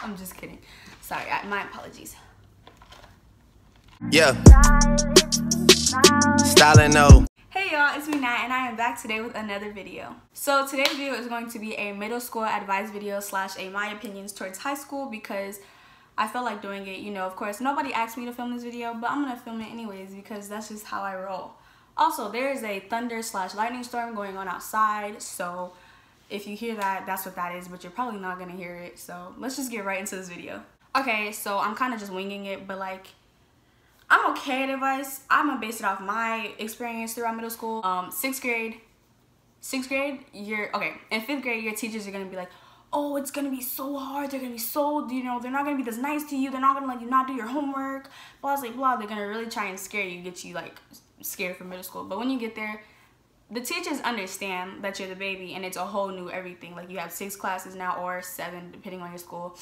I'm just kidding. Sorry, my apologies. Yeah. Styling no. Hey y'all, it's me Nat, and I am back today with another video. So today's video is going to be a middle school advice video slash my opinions towards high school, because I felt like doing it. You know, of course, nobody asked me to film this video, but I'm gonna film it anyways because that's just how I roll. Also, there is a thunder slash lightning storm going on outside, so if you hear that, that's what that is, but you're probably not gonna hear it. So let's just get right into this video. Okay, so I'm kind of just winging it, but like, I'm okay at advice. I'm gonna base it off my experience throughout middle school. Sixth grade, okay, in 5th grade, your teachers are gonna be like, oh, it's gonna be so hard, they're gonna be so, you know, they're not gonna be this nice to you, they're not gonna let you not do your homework, blah, blah, blah. They're gonna really try and scare you, get you like scared for middle school. But when you get there, the teachers understand that you're the baby and it's a whole new everything. Like, you have 6 classes now, or 7 depending on your school,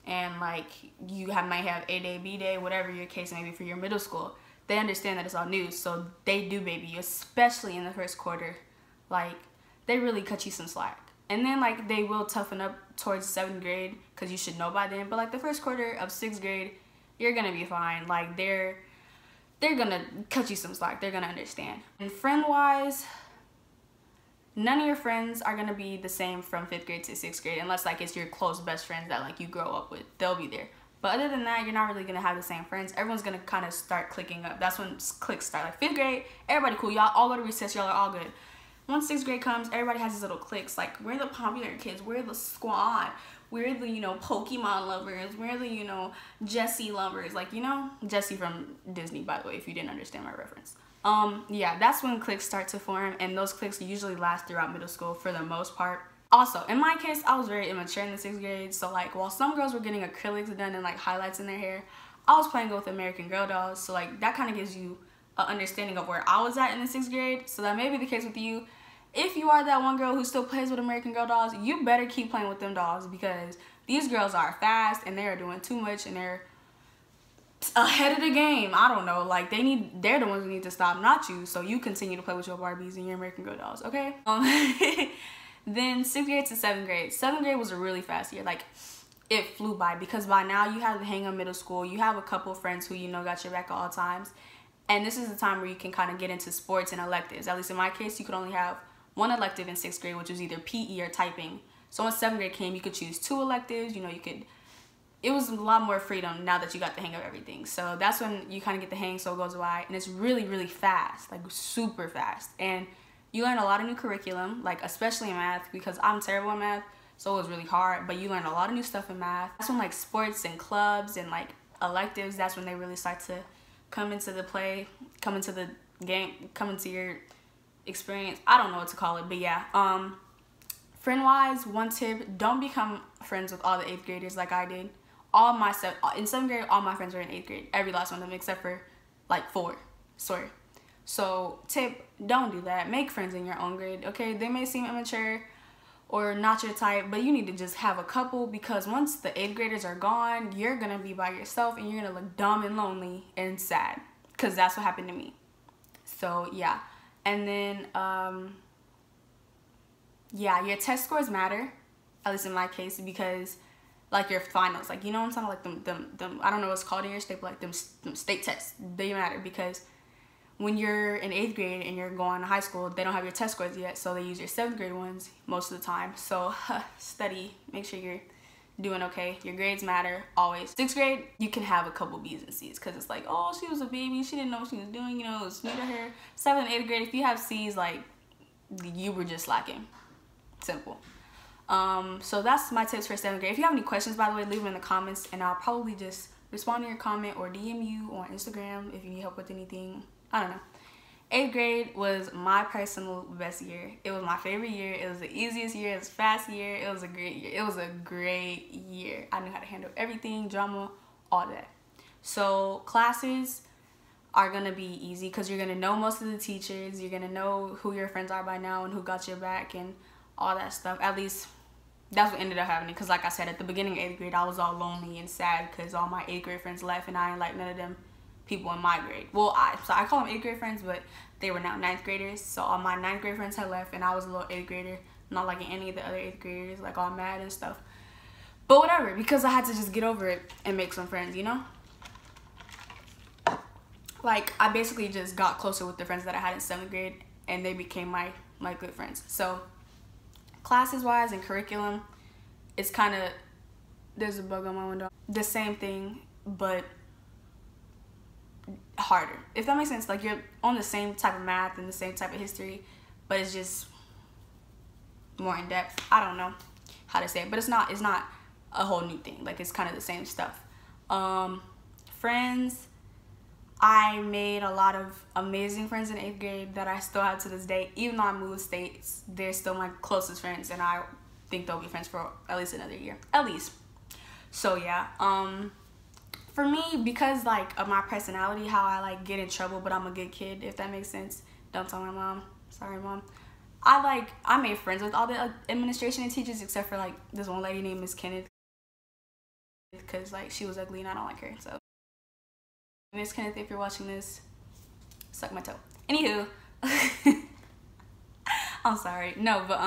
and like you might have A day, B day, whatever your case may be for your middle school. They understand that it's all new, so they do baby you, especially in the first quarter. Like, they really cut you some slack. And then like they will toughen up towards 7th grade, because you should know by then. But like the first quarter of 6th grade, you're gonna be fine. Like, they're gonna cut you some slack. They're gonna understand. And friend wise, none of your friends are gonna be the same from 5th grade to 6th grade, unless like it's your close best friends that like you grow up with. They'll be there. But other than that, you're not really gonna have the same friends. Everyone's gonna kind of start clicking up. That's when cliques start. Like 5th grade, everybody cool. Y'all all go to recess. Y'all are all good. Once 6th grade comes, everybody has these little cliques. Like, we're the popular kids. We're the squad. We're the, you know, Pokemon lovers. We're the, you know, Jessie lovers. Like, you know, Jessie from Disney, by the way, if you didn't understand my reference. Yeah, that's when cliques start to form, and those cliques usually last throughout middle school for the most part. Also, in my case, I was very immature in the 6th grade, so like, while some girls were getting acrylics done and like highlights in their hair, I was playing with American Girl dolls. So like, that kind of gives you an understanding of where I was at in the 6th grade. So that may be the case with you. If you are that one girl who still plays with American Girl dolls, you better keep playing with them dolls, because these girls are fast and they are doing too much and they're ahead of the game. I don't know, like they're the ones who need to stop, not you. So you continue to play with your Barbies and your American Girl dolls, okay? Then 6th grade to 7th grade. 7th grade was a really fast year. Like, it flew by, because by now you have the hang of middle school. You have a couple of friends who, you know, got your back at all times. And this is the time where you can kind of get into sports and electives. At least in my case, you could only have one elective in 6th grade, which was either PE or typing. So when 7th grade came, you could choose 2 electives. You know, it was a lot more freedom now that you got the hang of everything. So that's when you kind of get the hang, so it goes by. And it's really, really fast, like super fast. And you learn a lot of new curriculum, like especially in math, because I'm terrible in math, so it was really hard. But you learn a lot of new stuff in math. That's when like sports and clubs and like electives, that's when they really start to come into the play, come into the game, come into your experience. I don't know what to call it, but yeah. Friend wise, one tip: don't become friends with all the 8th graders like I did. In 7th grade, all my friends were in 8th grade, every last one of them except for like 4. Sorry. So tip: don't do that. Make friends in your own grade, okay? They may seem immature or not your type, but you need to just have a couple, because once the 8th graders are gone, you're gonna be by yourself and you're gonna look dumb and lonely and sad, because that's what happened to me. So yeah. And then, yeah, your test scores matter, at least in my case, because, like, your finals, like, you know what I'm talking about, like, them I don't know what's called in your state, but, like, them state tests, they matter, because when you're in 8th grade and you're going to high school, they don't have your test scores yet, so they use your 7th grade ones most of the time. So, study, make sure you're doing okay. Your grades matter, always. 6th grade, you can have a couple B's and C's, because it's like, oh, she was a baby, she didn't know what she was doing, you know, it was new to her. 7th and 8th grade, if you have C's, like, you were just slacking. Simple. So that's my tips for 7th grade. If you have any questions, by the way, leave them in the comments, and I'll probably just respond to your comment or DM you on Instagram if you need help with anything. I don't know. 8th grade was my personal best year. It was my favorite year. It was the easiest year. It was a fast year. It was a great year. It was a great year. I knew how to handle everything, drama, all that. So classes are going to be easy, because you're going to know most of the teachers. You're going to know who your friends are by now and who got your back and all that stuff. At least that's what ended up happening, because like I said, at the beginning of 8th grade, I was all lonely and sad because all my 8th grade friends left, and I ain't like none of them people in my grade. Well, I call them 8th grade friends, but they were now 9th graders. So all my 9th grade friends had left, and I was a little 8th grader, not liking any of the other 8th graders, like all mad and stuff. But whatever, because I had to just get over it and make some friends, you know? Like, I basically just got closer with the friends that I had in 7th grade, and they became my good friends. So, classes-wise and curriculum, it's kind of, there's a bug on my window. The same thing, but harder. If that makes sense. Like, you're on the same type of math and the same type of history, but it's just more in depth. I don't know how to say it, but it's not a whole new thing. Like, it's kind of the same stuff. Friends, I made a lot of amazing friends in 8th grade that I still have to this day. Even though I moved states, they're still my closest friends, and I think they'll be friends for at least another year, at least. So yeah, for me, because like of my personality, how I like get in trouble, but I'm a good kid, if that makes sense. Don't tell my mom. Sorry, mom. I made friends with all the administration and teachers except for like this one lady named Miss Kenneth, because like she was ugly and I don't like her. So Miss Kenneth, if you're watching this, suck my toe. Anywho, I'm sorry. No, but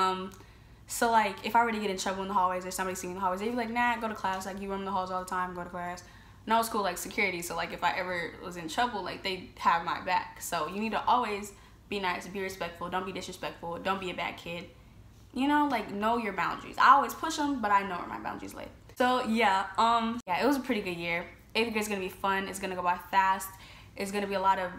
so like if I were to get in trouble in the hallways or somebody see me in the hallways, they'd be like, nah, go to class. Like, you roam the halls all the time, go to class. And I was cool, like security. So like if I ever was in trouble, like they'd have my back. So you need to always be nice, be respectful, don't be disrespectful, don't be a bad kid. You know, like, know your boundaries. I always push them, but I know where my boundaries lay. So yeah, it was a pretty good year. 8th grade's gonna be fun. It's gonna go by fast. It's gonna be a lot of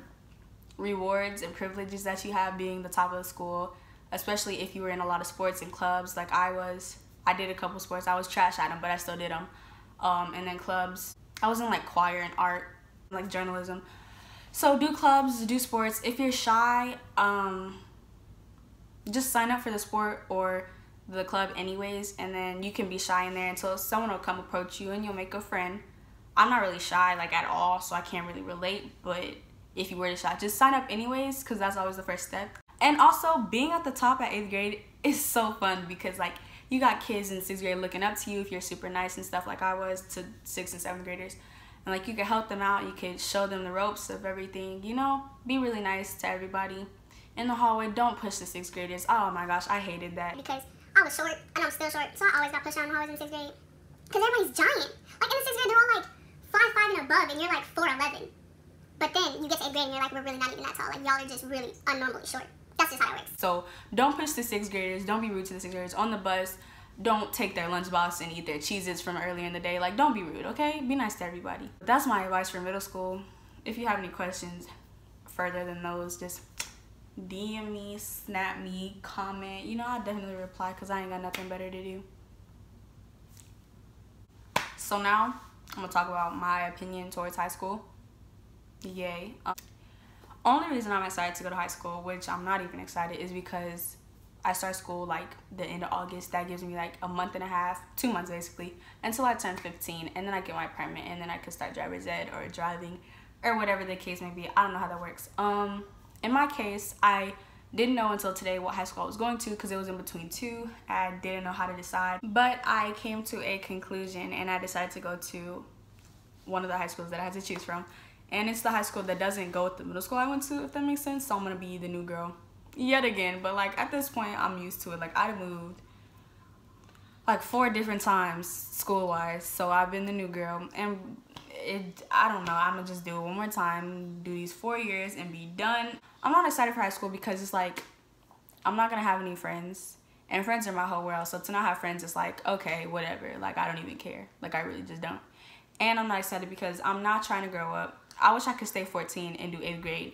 rewards and privileges that you have being the top of the school, especially if you were in a lot of sports and clubs like I was. I did a couple sports. I was trash at them, but I still did them. And then clubs. I was in like choir and art, like journalism. So do clubs, do sports. If you're shy, just sign up for the sport or the club anyways, and then you can be shy in there until someone will come approach you and you'll make a friend. I'm not really shy like at all, so I can't really relate, but if you were to shy, just sign up anyways, because that's always the first step. And also, being at the top at 8th grade is so fun because like you got kids in 6th grade looking up to you if you're super nice and stuff like I was to 6th and 7th graders. And like you could help them out, you could show them the ropes of everything, you know, be really nice to everybody. In the hallway, don't push the 6th graders. Oh my gosh, I hated that. Because I was short, and I'm still short, so I always got pushed around in the hallways in 6th grade. Because everybody's giant. Like in the 6th grade, they're all like 5'5" and above, and you're like 4'11". But then you get to 8th grade and you're like, we're really not even that tall. Like, y'all are just really unnormally short. That's just how it works. So don't push the 6th graders. Don't be rude to the 6th graders. On the bus, don't take their lunchbox and eat their Cheez-Its from earlier in the day. Like, don't be rude, okay? Be nice to everybody. That's my advice for middle school. If you have any questions further than those, just DM me, snap me, comment. You know, I'll definitely reply because I ain't got nothing better to do. So now, I'm going to talk about my opinion towards high school. Yay. Only reason I'm excited to go to high school, which I'm not even excited, is because I start school like the end of August. That gives me like a month and a half, 2 months basically, until I turn 15, and then I get my permit, and then I could start driver's ed or driving or whatever the case may be. I don't know how that works. In my case, I didn't know until today what high school I was going to because it was in between two. I didn't know how to decide, but I came to a conclusion and I decided to go to one of the high schools that I had to choose from, and it's the high school that doesn't go with the middle school I went to, if that makes sense. So I'm gonna be the new girl yet again, but like at this point I'm used to it. Like, I moved like 4 different times school wise, so I've been the new girl, and I don't know, I'm gonna just do it one more time, do these 4 years and be done. I'm not excited for high school because it's like I'm not gonna have any friends, and friends are my whole world. So to not have friends, it's like, okay, whatever, like I don't even care, like I really just don't. And I'm not excited because I'm not trying to grow up. I wish I could stay 14 and do 8th grade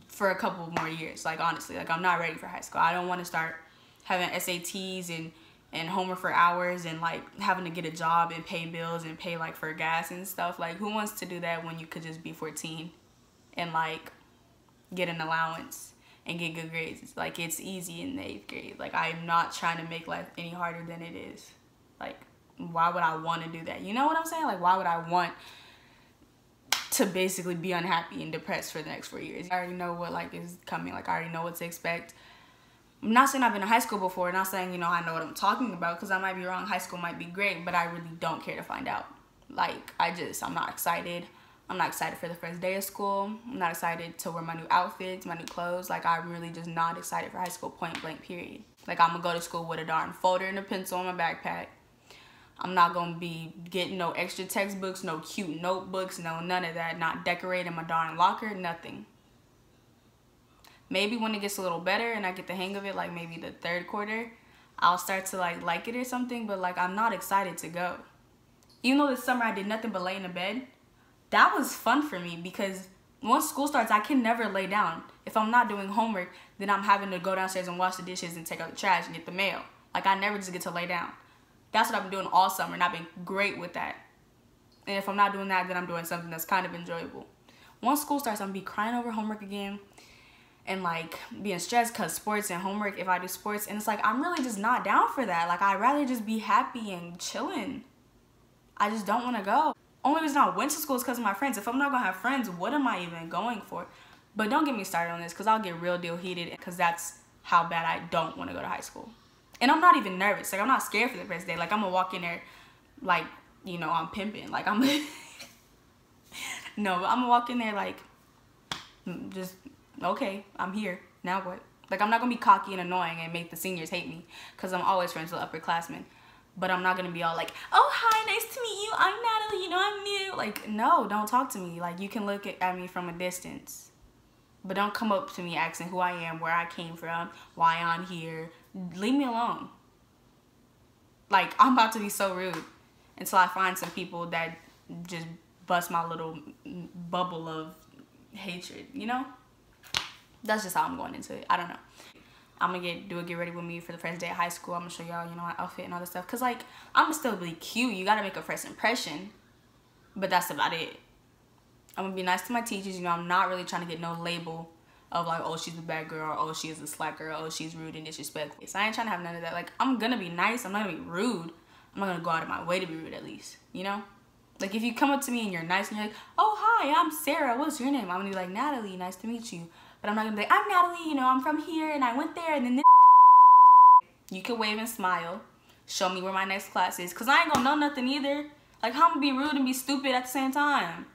for a couple more years. Like, honestly, like I'm not ready for high school. I don't want to start having SATs and homework for hours and like having to get a job and pay bills and pay like for gas and stuff. Like, who wants to do that when you could just be 14 and like get an allowance and get good grades? Like, it's easy in the 8th grade. Like, I'm not trying to make life any harder than it is. Like, why would I want to do that? You know what I'm saying? Like, why would I want to basically be unhappy and depressed for the next 4 years? I already know what like is coming. Like, I already know what to expect. I'm not saying I've been to high school before, not saying, you know, I know what I'm talking about, because I might be wrong. High school might be great, but I really don't care to find out. Like, I'm not excited. I'm not excited for the first day of school. I'm not excited to wear my new outfits, my new clothes. Like, I'm really just not excited for high school, point blank, period. Like, I'm gonna go to school with a darn folder and a pencil in my backpack. I'm not going to be getting no extra textbooks, no cute notebooks, no none of that. Not decorating my darn locker, nothing. Maybe when it gets a little better and I get the hang of it, like maybe the third quarter, I'll start to like it or something. But like, I'm not excited to go. Even though this summer I did nothing but lay in the bed, that was fun for me because once school starts, I can never lay down. If I'm not doing homework, then I'm having to go downstairs and wash the dishes and take out the trash and get the mail. Like, I never just get to lay down. That's what I've been doing all summer, and I've been great with that. And if I'm not doing that, then I'm doing something that's kind of enjoyable. Once school starts, I'm going to be crying over homework again and, like, being stressed because sports and homework, if I do sports. And it's like, I'm really just not down for that. Like, I'd rather just be happy and chilling. I just don't want to go. Only reason I went to school is because of my friends. If I'm not going to have friends, what am I even going for? But don't get me started on this because I'll get real deal heated because that's how bad I don't want to go to high school. And I'm not even nervous. Like, I'm not scared for the first day. Like, I'm going to walk in there like, you know, I'm pimping. Like, I'm no, but I'm going to walk in there like, just, okay, I'm here. Now what? Like, I'm not going to be cocky and annoying and make the seniors hate me because I'm always friends with upperclassmen. But I'm not going to be all like, oh, hi, nice to meet you. I'm Natalie, you know, I'm new. Like, no, don't talk to me. Like, you can look at me from a distance. But don't come up to me asking who I am, where I came from, why I'm here. Leave me alone. Like, I'm about to be so rude until I find some people that just bust my little bubble of hatred, you know? That's just how I'm going into it. I don't know. I'm gonna do a get ready with me for the first day of high school. I'm gonna show y'all, you know, my outfit and all this stuff. Cause like, I'm gonna still be cute. You gotta make a first impression. But that's about it. I'm gonna be nice to my teachers. You know, I'm not really trying to get no label of like, oh, she's a bad girl. Or, oh, she's a slacker. Or, oh, she's rude and disrespectful. So I ain't trying to have none of that. Like, I'm gonna be nice. I'm not gonna be rude. I'm not gonna go out of my way to be rude at least. You know? Like, if you come up to me and you're nice and you're like, oh, hi, I'm Sarah. What's your name? I'm gonna be like, Natalie. Nice to meet you. But I'm not gonna be like, I'm Natalie, you know, I'm from here and I went there and then this. You can wave and smile. Show me where my next class is. Cause I ain't gonna know nothing either. Like, how I'm gonna be rude and be stupid at the same time?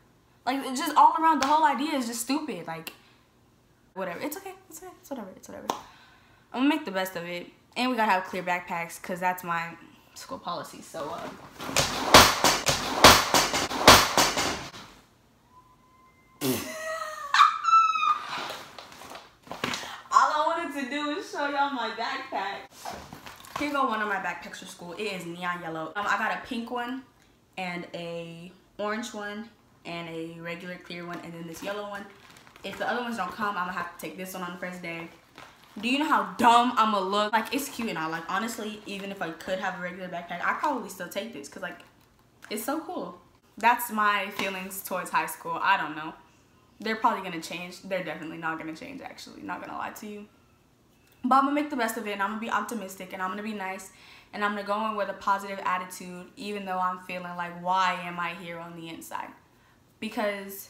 Like, it's just all around, the whole idea is just stupid. Like, whatever. It's okay. It's okay. It's whatever. It's whatever. I'm gonna make the best of it. And we gotta have clear backpacks cause that's my school policy. So, to do is show y'all my backpack. Here go one of my backpacks for school. It is neon yellow. I got a pink one and a orange one and a regular clear one and then this yellow one. If the other ones don't come, I'm gonna have to take this one on the first day. Do you know how dumb I'm gonna look? Like, it's cute and all. Like, honestly, even if I could have a regular backpack, I'd probably still take this because like, it's so cool. That's my feelings towards high school. I don't know. They're probably gonna change. They're definitely not gonna change, actually. Not gonna lie to you. But I'm going to make the best of it, and I'm going to be optimistic, and I'm going to be nice, and I'm going to go in with a positive attitude, even though I'm feeling like, why am I here on the inside? Because,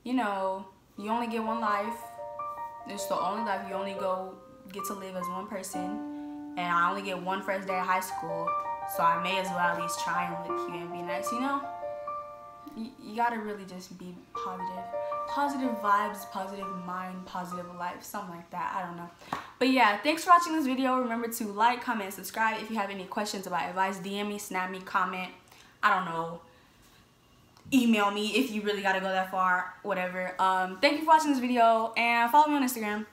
you know, you only get one life. It's the only life you only get to live as one person, and I only get one first day of high school, so I may as well at least try and look cute and be nice, you know? You got to really just be positive. Positive vibes, positive mind, positive life, something like that. I don't know. But yeah, thanks for watching this video. Remember to like, comment, and subscribe. If you have any questions about advice, DM me, snap me, comment. I don't know. Email me if you really gotta go that far. Whatever. Thank you for watching this video and follow me on Instagram.